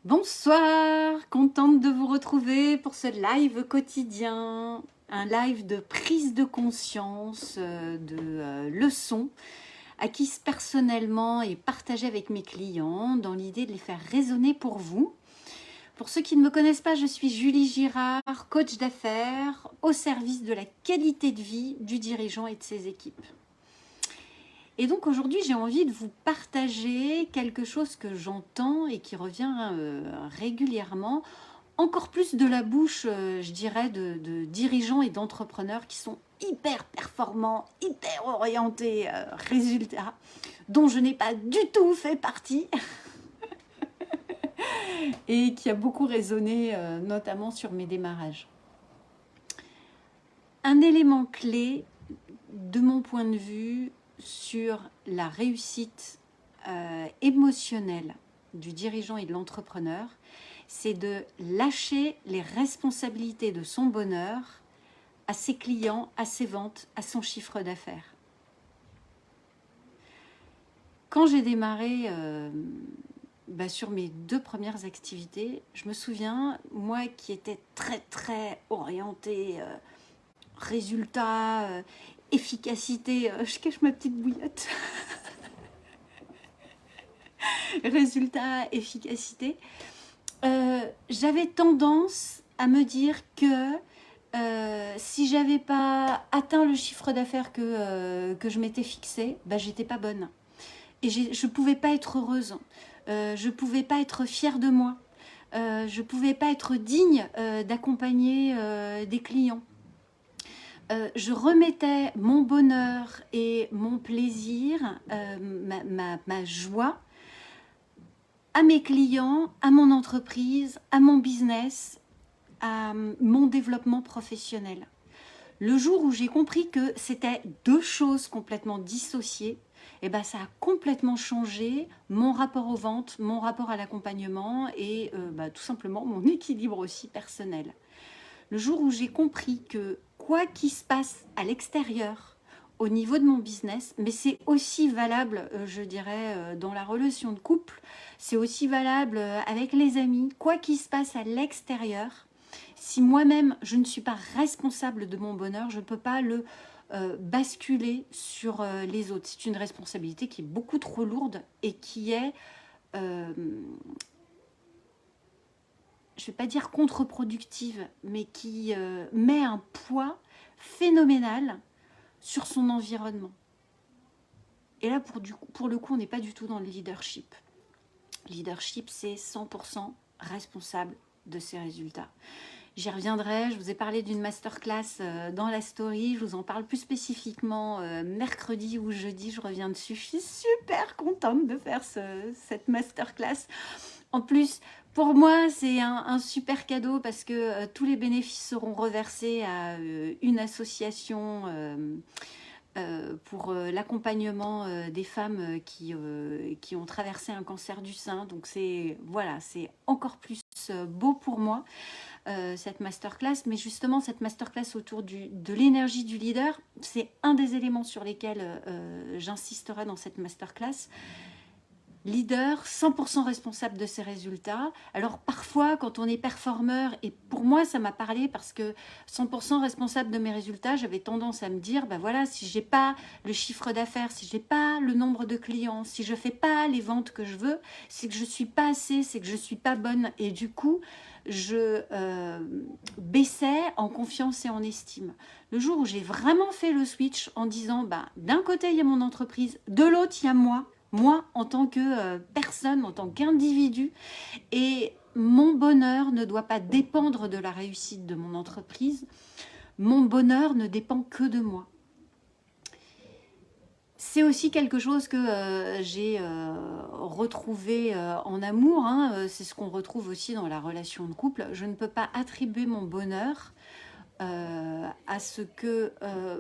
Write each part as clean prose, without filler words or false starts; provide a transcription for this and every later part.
Bonsoir, contente de vous retrouver pour ce live quotidien, un live de prise de conscience, de leçons acquises personnellement et partagées avec mes clients dans l'idée de les faire résonner pour vous. Pour ceux qui ne me connaissent pas, je suis Julie Girard, coach d'affaires au service de la qualité de vie du dirigeant et de ses équipes. Et donc aujourd'hui, j'ai envie de vous partager quelque chose que j'entends et qui revient régulièrement, encore plus de la bouche, je dirais, de dirigeants et d'entrepreneurs qui sont hyper performants, hyper orientés résultats, dont je n'ai pas du tout fait partie et qui a beaucoup résonné, notamment sur mes démarrages. Un élément clé, de mon point de vue, sur la réussite émotionnelle du dirigeant et de l'entrepreneur, c'est de lâcher les responsabilités de son bonheur à ses clients, à ses ventes, à son chiffre d'affaires. Quand j'ai démarré sur mes 2 premières activités, je me souviens, moi qui étais très orientée résultat, efficacité, je cache ma petite bouillotte. Résultat, efficacité. J'avais tendance à me dire que si j'avais pas atteint le chiffre d'affaires que je m'étais fixé, j'étais pas bonne. Et je pouvais pas être heureuse. Je pouvais pas être fière de moi. Je pouvais pas être digne d'accompagner des clients. Je remettais mon bonheur et mon plaisir, ma joie à mes clients, à mon entreprise, à mon business, à mon développement professionnel. Le jour où j'ai compris que c'était 2 choses complètement dissociées, ça a complètement changé mon rapport aux ventes, mon rapport à l'accompagnement et tout simplement mon équilibre aussi personnel. Le jour où j'ai compris que quoi qu'il se passe à l'extérieur, au niveau de mon business, mais c'est aussi valable, je dirais, dans la relation de couple, c'est aussi valable avec les amis, quoi qu'il se passe à l'extérieur, si moi-même je ne suis pas responsable de mon bonheur, je ne peux pas le basculer sur les autres. C'est une responsabilité qui est beaucoup trop lourde et qui est je ne vais pas dire contre-productive, mais qui met un poids phénoménal sur son environnement. Et là, pour le coup, on n'est pas du tout dans le leadership. Leadership, c'est 100% responsable de ses résultats. J'y reviendrai, je vous ai parlé d'une masterclass dans la story, je vous en parle plus spécifiquement mercredi ou jeudi, je reviens dessus. Je suis super contente de faire cette masterclass. En plus, pour moi, c'est un super cadeau parce que tous les bénéfices seront reversés à une association pour l'accompagnement des femmes qui ont traversé un cancer du sein. Donc c'est encore plus beau pour moi, cette masterclass. Mais justement, cette masterclass autour de l'énergie du leader, c'est un des éléments sur lesquels j'insisterai dans cette masterclass. Leader, 100% responsable de ses résultats. Alors parfois, quand on est performeur, et pour moi ça m'a parlé parce que 100% responsable de mes résultats, j'avais tendance à me dire, si j'ai pas le chiffre d'affaires, si j'ai pas le nombre de clients, si je fais pas les ventes que je veux, c'est que je suis pas assez, c'est que je suis pas bonne. Et du coup, je baissais en confiance et en estime. Le jour où j'ai vraiment fait le switch en disant, d'un côté il y a mon entreprise, de l'autre il y a moi en tant que personne, en tant qu'individu, et mon bonheur ne doit pas dépendre de la réussite de mon entreprise, mon bonheur ne dépend que de moi. C'est aussi quelque chose que j'ai retrouvé en amour, c'est ce qu'on retrouve aussi dans la relation de couple. Je ne peux pas attribuer mon bonheur à ce que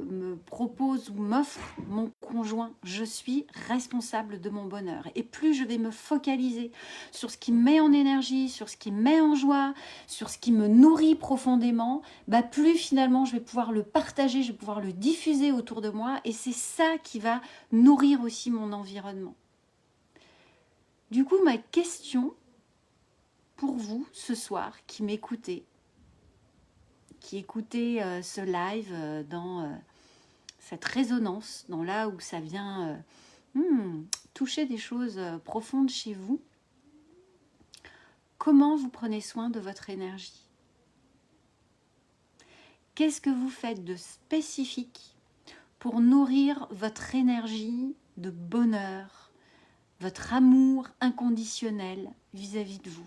me propose ou m'offre mon conjoint. Je suis responsable de mon bonheur. Et plus je vais me focaliser sur ce qui me met en énergie, sur ce qui me met en joie, sur ce qui me nourrit profondément, plus finalement je vais pouvoir le partager, je vais pouvoir le diffuser autour de moi. Et c'est ça qui va nourrir aussi mon environnement. Du coup, ma question pour vous ce soir qui m'écoutez, qui écoutez ce live dans cette résonance, dans là où ça vient toucher des choses profondes chez vous. Comment vous prenez soin de votre énergie? Qu'est-ce que vous faites de spécifique pour nourrir votre énergie de bonheur, votre amour inconditionnel vis-à-vis de vous?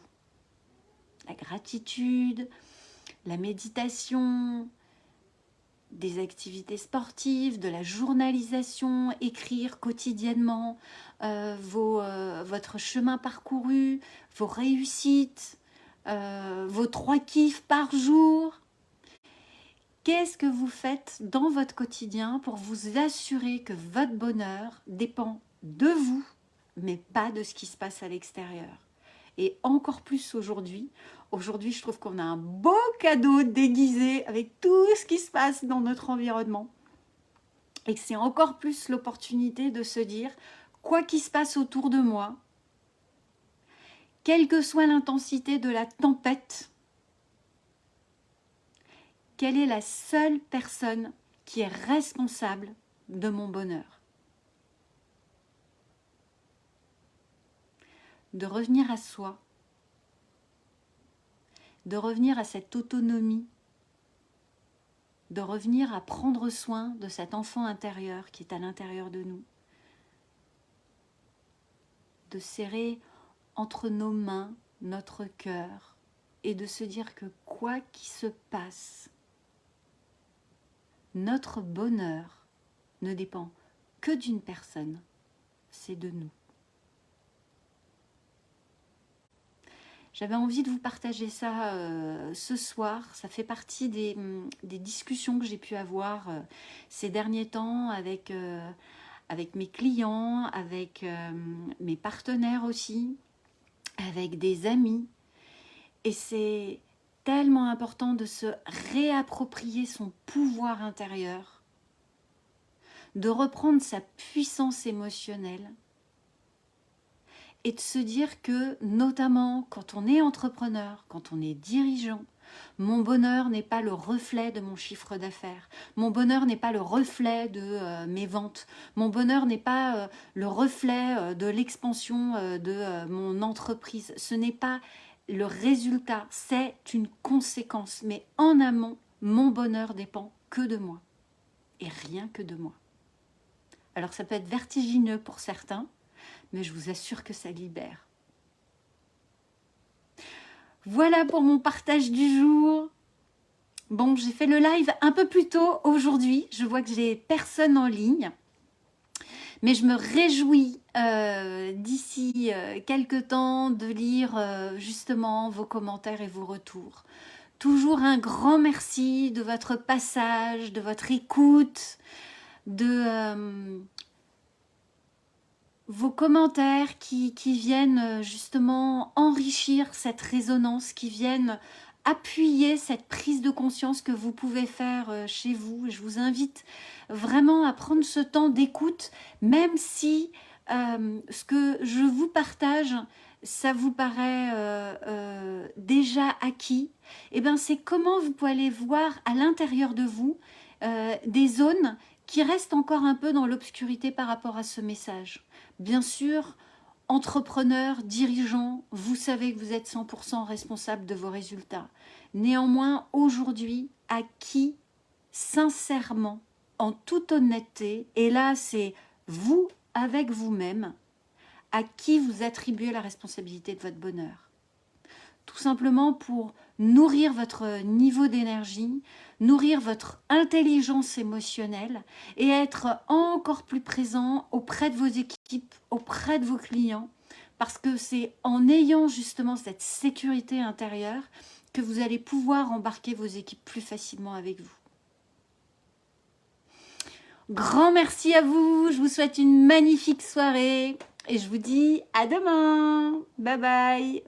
La gratitude, la méditation, des activités sportives, de la journalisation, écrire quotidiennement votre chemin parcouru, vos réussites, vos 3 kiffs par jour. Qu'est-ce que vous faites dans votre quotidien pour vous assurer que votre bonheur dépend de vous, mais pas de ce qui se passe à l'extérieur? Et encore plus aujourd'hui. Aujourd'hui, je trouve qu'on a un beau cadeau déguisé avec tout ce qui se passe dans notre environnement. Et que c'est encore plus l'opportunité de se dire, quoi qu'il se passe autour de moi, quelle que soit l'intensité de la tempête, quelle est la seule personne qui est responsable de mon bonheur? De revenir à soi, de revenir à cette autonomie, de revenir à prendre soin de cet enfant intérieur qui est à l'intérieur de nous, de serrer entre nos mains notre cœur et de se dire que quoi qu'il se passe, notre bonheur ne dépend que d'une personne, c'est de nous. J'avais envie de vous partager ça ce soir. Ça fait partie des discussions que j'ai pu avoir ces derniers temps avec mes clients, avec mes partenaires aussi, avec des amis. Et c'est tellement important de se réapproprier son pouvoir intérieur, de reprendre sa puissance émotionnelle, et de se dire que, notamment quand on est entrepreneur, quand on est dirigeant, mon bonheur n'est pas le reflet de mon chiffre d'affaires. Mon bonheur n'est pas le reflet de mes ventes. Mon bonheur n'est pas le reflet de l'expansion de mon entreprise. Ce n'est pas le résultat, c'est une conséquence. Mais en amont, mon bonheur dépend que de moi. Et rien que de moi. Alors ça peut être vertigineux pour certains, mais je vous assure que ça libère. Voilà pour mon partage du jour. Bon, j'ai fait le live un peu plus tôt aujourd'hui. Je vois que j'ai personne en ligne. Mais je me réjouis d'ici quelques temps de lire justement vos commentaires et vos retours. Toujours un grand merci de votre passage, de votre écoute, de vos commentaires qui viennent justement enrichir cette résonance, qui viennent appuyer cette prise de conscience que vous pouvez faire chez vous. Je vous invite vraiment à prendre ce temps d'écoute, même si ce que je vous partage, ça vous paraît déjà acquis. Eh bien, c'est comment vous pouvez aller voir à l'intérieur de vous des zones qui restent encore un peu dans l'obscurité par rapport à ce message. Bien sûr, entrepreneur, dirigeant, vous savez que vous êtes 100% responsable de vos résultats. Néanmoins, aujourd'hui, à qui, sincèrement, en toute honnêteté, et là c'est vous avec vous-même, à qui vous attribuez la responsabilité de votre bonheur? Tout simplement pour nourrir votre niveau d'énergie, nourrir votre intelligence émotionnelle et être encore plus présent auprès de vos équipes, auprès de vos clients, parce que c'est en ayant justement cette sécurité intérieure que vous allez pouvoir embarquer vos équipes plus facilement avec vous. Grand merci à vous, je vous souhaite une magnifique soirée et je vous dis à demain. Bye bye.